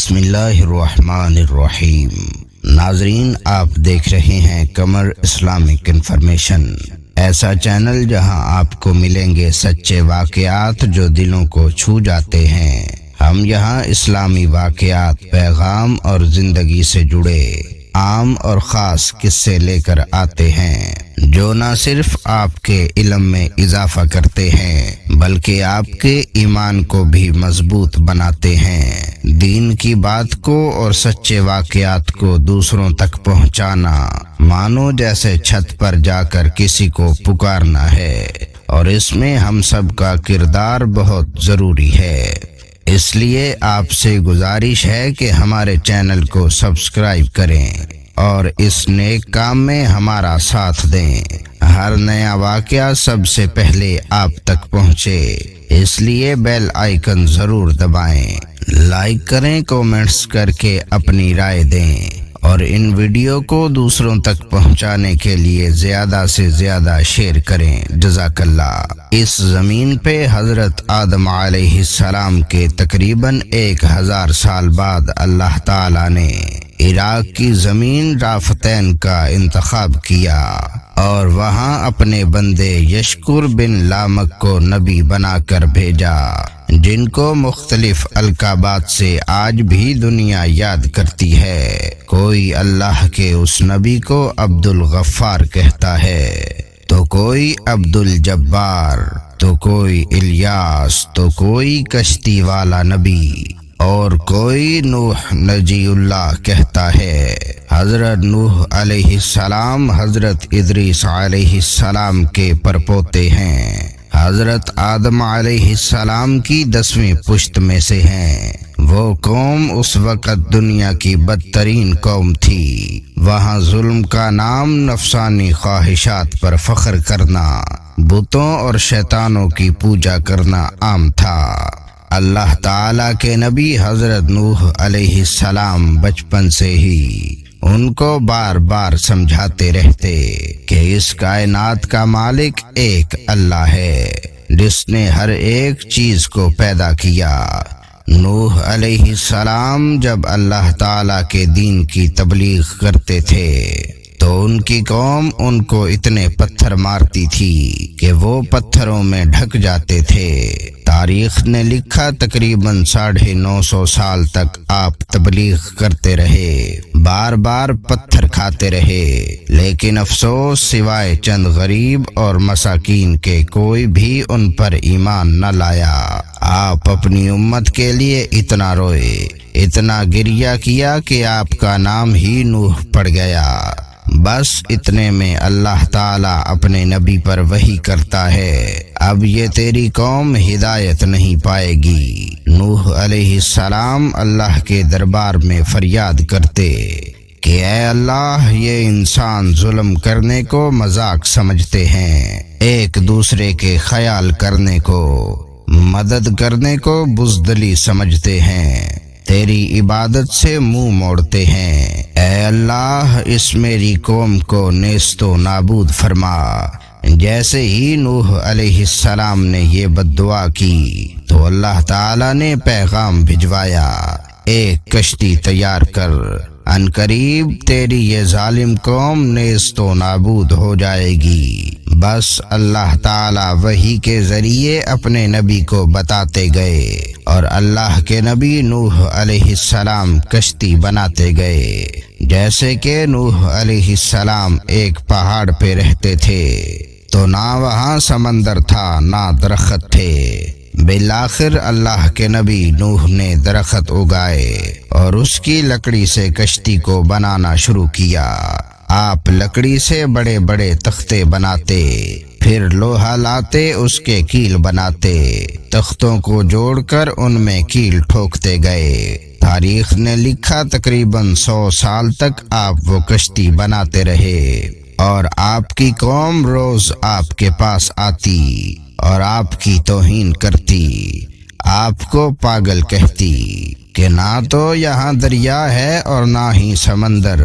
بسم اللہ الرحمن الرحیم۔ ناظرین، آپ دیکھ رہے ہیں قمر اسلامک انفارمیشن، ایسا چینل جہاں آپ کو ملیں گے سچے واقعات جو دلوں کو چھو جاتے ہیں۔ ہم یہاں اسلامی واقعات، پیغام اور زندگی سے جڑے عام اور خاص قصے لے کر آتے ہیں جو نہ صرف آپ کے علم میں اضافہ کرتے ہیں بلکہ آپ کے ایمان کو بھی مضبوط بناتے ہیں۔ دین کی بات کو اور سچے واقعات کو دوسروں تک پہنچانا مانو جیسے چھت پر جا کر کسی کو پکارنا ہے، اور اس میں ہم سب کا کردار بہت ضروری ہے۔ اس لیے آپ سے گزارش ہے کہ ہمارے چینل کو سبسکرائب کریں اور اس نیک کام میں ہمارا ساتھ دیں۔ ہر نیا واقعہ سب سے پہلے آپ تک پہنچے، اس لیے بیل آئیکن ضرور دبائیں، لائک کریں، کومنٹس کر کے اپنی رائے دیں، اور ان ویڈیو کو دوسروں تک پہنچانے کے لیے زیادہ سے زیادہ شیئر کریں۔ جزاک اللہ۔ اس زمین پہ حضرت آدم علیہ السلام کے تقریباً 1000 سال بعد اللہ تعالیٰ نے عراق کی زمین رافتین کا انتخاب کیا اور وہاں اپنے بندے یشکر بن لامک کو نبی بنا کر بھیجا، جن کو مختلف القابات سے آج بھی دنیا یاد کرتی ہے۔ کوئی اللہ کے اس نبی کو عبد الغفار کہتا ہے، تو کوئی عبد الجبار، تو کوئی الیاس، تو کوئی کشتی والا نبی، اور کوئی نوح نجی اللہ کہتا ہے۔ حضرت نوح علیہ السلام حضرت ادریس علیہ السلام کے پرپوتے ہیں۔ حضرت آدم علیہ السلام کی 10ویں پشت میں سے ہیں۔ وہ قوم اس وقت دنیا کی بدترین قوم تھی۔ وہاں ظلم کا نام نفسانی خواہشات پر فخر کرنا، بتوں اور شیطانوں کی پوجا کرنا عام تھا۔ اللہ تعالیٰ کے نبی حضرت نوح علیہ السلام بچپن سے ہی ان کو بار بار سمجھاتے رہتے کہ اس کائنات کا مالک ایک اللہ ہے جس نے ہر ایک چیز کو پیدا کیا۔ نوح علیہ السلام جب اللہ تعالیٰ کے دین کی تبلیغ کرتے تھے تو ان کی قوم ان کو اتنے پتھر مارتی تھی کہ وہ پتھروں میں ڈھک جاتے تھے۔ تاریخ نے لکھا تقریباً 950 سال تک آپ تبلیغ کرتے رہے، بار بار پتھر کھاتے رہے، لیکن افسوس سوائے چند غریب اور مساکین کے کوئی بھی ان پر ایمان نہ لایا۔ آپ اپنی امت کے لیے اتنا روئے، اتنا گریہ کیا کہ آپ کا نام ہی نوح پڑ گیا۔ بس اتنے میں اللہ تعالیٰ اپنے نبی پر وحی کرتا ہے، اب یہ تیری قوم ہدایت نہیں پائے گی۔ نوح علیہ السلام اللہ کے دربار میں فریاد کرتے کہ اے اللہ، یہ انسان ظلم کرنے کو مذاق سمجھتے ہیں، ایک دوسرے کے خیال کرنے کو، مدد کرنے کو بزدلی سمجھتے ہیں، تیری عبادت سے منہ موڑتے ہیں۔ اے اللہ، اس میری قوم کو نیست و نابود فرما۔ جیسے ہی نوح علیہ السلام نے یہ بد دعا کی تو اللہ تعالیٰ نے پیغام بھجوایا، ایک کشتی تیار کر، عنقریب تیری یہ ظالم قوم نیست و نابود ہو جائے گی۔ بس اللہ تعالیٰ وحی کے ذریعے اپنے نبی کو بتاتے گئے اور اللہ کے نبی نوح علیہ السلام کشتی بناتے گئے۔ جیسے کہ نوح علیہ السلام ایک پہاڑ پہ رہتے تھے تو نہ وہاں سمندر تھا نہ درخت تھے۔ بالآخر اللہ کے نبی نوح نے درخت اگائے اور اس کی لکڑی سے کشتی کو بنانا شروع کیا۔ آپ لکڑی سے بڑے بڑے تختے بناتے، پھر لوہا لاتے، اس کے کیل بناتے، تختوں کو جوڑ کر ان میں کیل ٹھوکتے گئے۔ تاریخ نے لکھا تقریباً 100 سال تک آپ وہ کشتی بناتے رہے، اور آپ کی قوم روز آپ کے پاس آتی اور آپ کی توہین کرتی، آپ کو پاگل کہتی کہ نہ تو یہاں دریا ہے اور نہ ہی سمندر،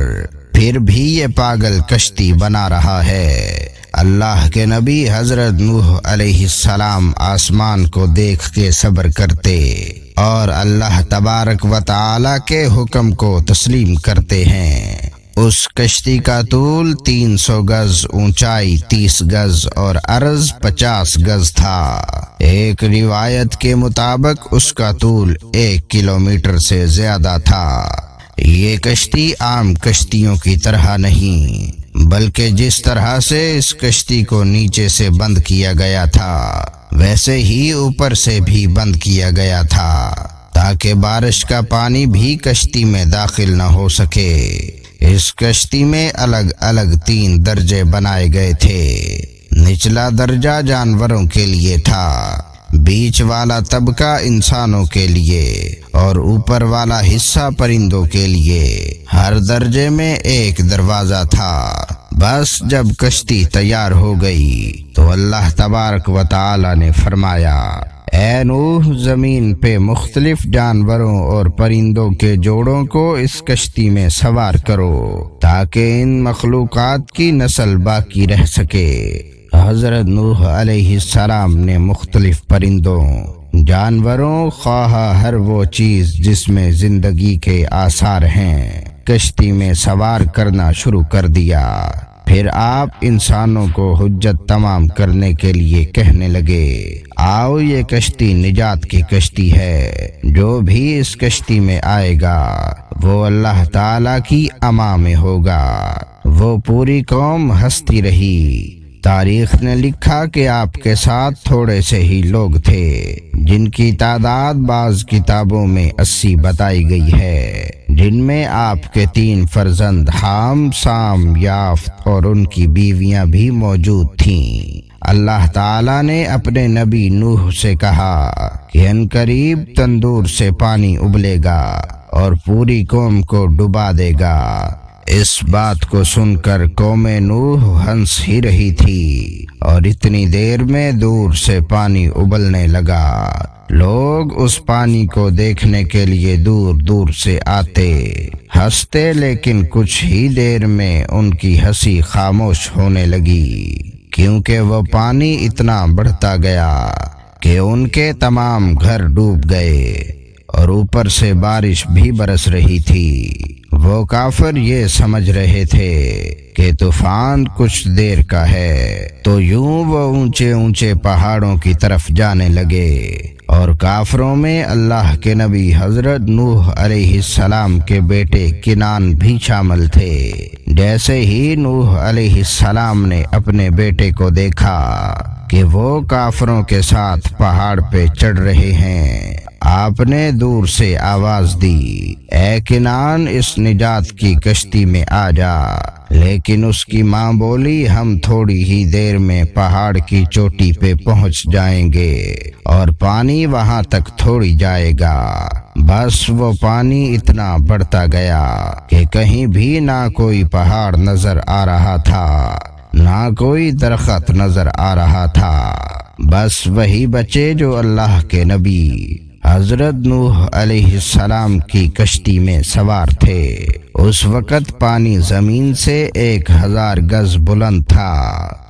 پھر بھی یہ پاگل کشتی بنا رہا ہے۔ اللہ کے نبی حضرت نوح علیہ السلام آسمان کو دیکھ کے صبر کرتے اور اللہ تبارک و تعالی کے حکم کو تسلیم کرتے ہیں۔ اس کشتی کا طول 300 گز، اونچائی 30 گز اور عرض 50 گز تھا۔ ایک روایت کے مطابق اس کا طول 1 کلومیٹر سے زیادہ تھا۔ یہ کشتی عام کشتیوں کی طرح نہیں، بلکہ جس طرح سے اس کشتی کو نیچے سے بند کیا گیا تھا ویسے ہی اوپر سے بھی بند کیا گیا تھا، تاکہ بارش کا پانی بھی کشتی میں داخل نہ ہو سکے۔ اس کشتی میں الگ الگ 3 درجے بنائے گئے تھے۔ نچلا درجہ جانوروں کے لیے تھا، بیچ والا طبقہ انسانوں کے لیے اور اوپر والا حصہ پرندوں کے لیے۔ ہر درجے میں ایک دروازہ تھا۔ بس جب کشتی تیار ہو گئی تو اللہ تبارک و تعالی نے فرمایا، اے نوح، زمین پہ مختلف جانوروں اور پرندوں کے جوڑوں کو اس کشتی میں سوار کرو تاکہ ان مخلوقات کی نسل باقی رہ سکے۔ حضرت نوح علیہ السلام نے مختلف پرندوں، جانوروں، خواہ ہر وہ چیز جس میں زندگی کے آثار ہیں، کشتی میں سوار کرنا شروع کر دیا۔ پھر آپ انسانوں کو حجت تمام کرنے کے لیے کہنے لگے، آؤ یہ کشتی نجات کی کشتی ہے، جو بھی اس کشتی میں آئے گا وہ اللہ تعالی کی امان میں ہوگا۔ وہ پوری قوم ہنستی رہی۔ تاریخ نے لکھا کہ آپ کے ساتھ تھوڑے سے ہی لوگ تھے، جن کی تعداد بعض کتابوں میں 80 بتائی گئی ہے، جن میں آپ کے 3 فرزند حام، سام، یافت اور ان کی بیویاں بھی موجود تھیں۔ اللہ تعالیٰ نے اپنے نبی نوح سے کہا کہ عنقریب تندور سے پانی ابلے گا اور پوری قوم کو ڈبا دے گا۔ اس بات کو سن کر قوم نوح ہنس ہی رہی تھی اور اتنی دیر میں دور سے پانی ابلنے لگا۔ لوگ اس پانی کو دیکھنے کے لیے دور دور سے آتے، ہنستے، لیکن کچھ ہی دیر میں ان کی ہنسی خاموش ہونے لگی، کیونکہ وہ پانی اتنا بڑھتا گیا کہ ان کے تمام گھر ڈوب گئے اور اوپر سے بارش بھی برس رہی تھی۔ وہ کافر یہ سمجھ رہے تھے کہ طوفان کچھ دیر کا ہے، تو یوں وہ اونچے اونچے پہاڑوں کی طرف جانے لگے، اور کافروں میں اللہ کے نبی حضرت نوح علیہ السلام کے بیٹے کنعان بھی شامل تھے۔ جیسے ہی نوح علیہ السلام نے اپنے بیٹے کو دیکھا کہ وہ کافروں کے ساتھ پہاڑ پہ چڑھ رہے ہیں، آپ نے دور سے آواز دی، اے کنعان، اس نجات کی کشتی میں آ جا۔ لیکن اس کی ماں بولی، ہم تھوڑی ہی دیر میں پہاڑ کی چوٹی پہ پہنچ جائیں گے اور پانی وہاں تک تھوڑی جائے گا۔ بس وہ پانی اتنا بڑھتا گیا کہ کہیں بھی نہ کوئی پہاڑ نظر آ رہا تھا، نہ کوئی درخت نظر آ رہا تھا، بس وہی بچے جو اللہ کے نبی حضرت نوح علیہ السلام کی کشتی میں سوار تھے۔ اس وقت پانی زمین سے 1000 گز بلند تھا۔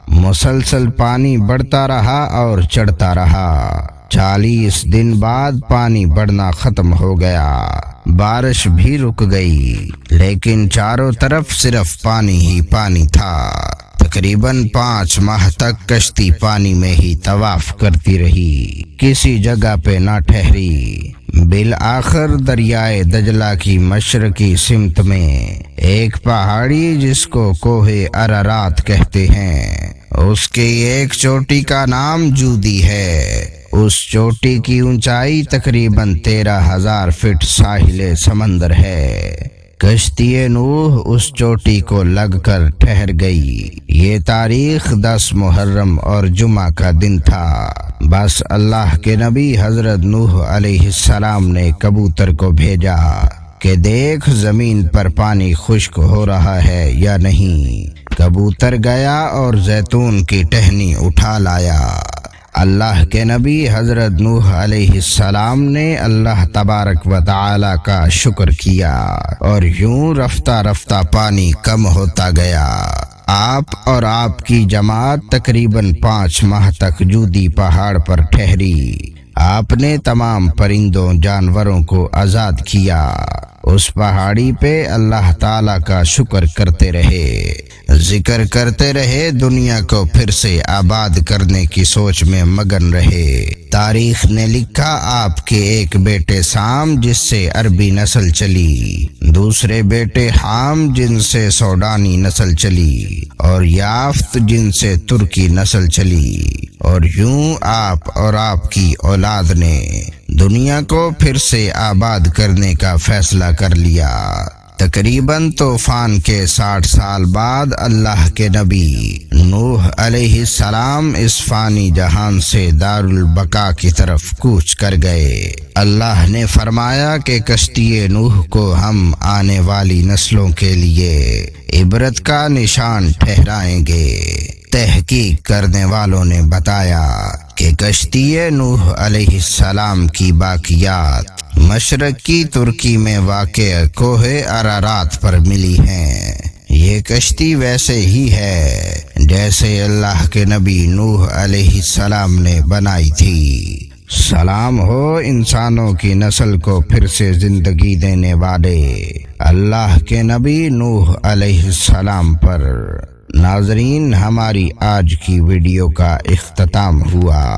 مسلسل پانی بڑھتا رہا اور چڑھتا رہا۔ 40 دن بعد پانی بڑھنا ختم ہو گیا، بارش بھی رک گئی، لیکن چاروں طرف صرف پانی ہی پانی تھا۔ تقریباً 5 ماہ تک کشتی پانی میں ہی طواف کرتی رہی، کسی جگہ پہ نہ ٹھہری۔ بالآخر دریائے دجلہ کی مشرقی سمت میں ایک پہاڑی جس کو کوہ ارارات کہتے ہیں، اس کی ایک چوٹی کا نام جودی ہے۔ اس چوٹی کی اونچائی تقریباً 13,000 فٹ ساحل سمندر ہے۔ کشتی نوح اس چوٹی کو لگ کر ٹھہر گئی۔ یہ تاریخ 10 محرم اور جمعہ کا دن تھا۔ بس اللہ کے نبی حضرت نوح علیہ السلام نے کبوتر کو بھیجا کہ دیکھ زمین پر پانی خشک ہو رہا ہے یا نہیں۔ کبوتر گیا اور زیتون کی ٹہنی اٹھا لایا۔ اللہ کے نبی حضرت نوح علیہ السلام نے اللہ تبارک و تعالی کا شکر کیا اور یوں رفتہ رفتہ پانی کم ہوتا گیا۔ آپ اور آپ کی جماعت تقریباً 5 ماہ تک جودی پہاڑ پر ٹھہری۔ آپ نے تمام پرندوں جانوروں کو آزاد کیا۔ اس پہاڑی پہ اللہ تعالیٰ کا شکر کرتے رہے، ذکر کرتے رہے، دنیا کو پھر سے آباد کرنے کی سوچ میں مگن رہے۔ تاریخ نے لکھا آپ کے ایک بیٹے سام جس سے عربی نسل چلی، دوسرے بیٹے حام جن سے سوڈانی نسل چلی، اور یافت جن سے ترکی نسل چلی، اور یوں آپ اور آپ کی اولاد نے دنیا کو پھر سے آباد کرنے کا فیصلہ کر لیا۔ تقریباً طوفان کے 60 سال بعد اللہ کے نبی نوح علیہ السلام اس فانی جہان سے دار البقا کی طرف کوچ کر گئے۔ اللہ نے فرمایا کہ کشتی نوح کو ہم آنے والی نسلوں کے لیے عبرت کا نشان ٹھہرائیں گے۔ تحقیق کرنے والوں نے بتایا کہ کشتی نوح علیہ السلام کی باقیات مشرقی ترکی میں واقع کوہ ارارات پر ملی ہیں۔ یہ کشتی ویسے ہی ہے جیسے اللہ کے نبی نوح علیہ السلام نے بنائی تھی۔ سلام ہو انسانوں کی نسل کو پھر سے زندگی دینے والے اللہ کے نبی نوح علیہ السلام پر۔ ناظرین، ہماری آج کی ویڈیو کا اختتام ہوا۔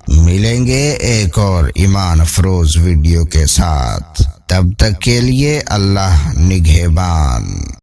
ملیں گے ایک اور ایمان افروز ویڈیو کے ساتھ، تب تک کے لیے اللہ نگہبان۔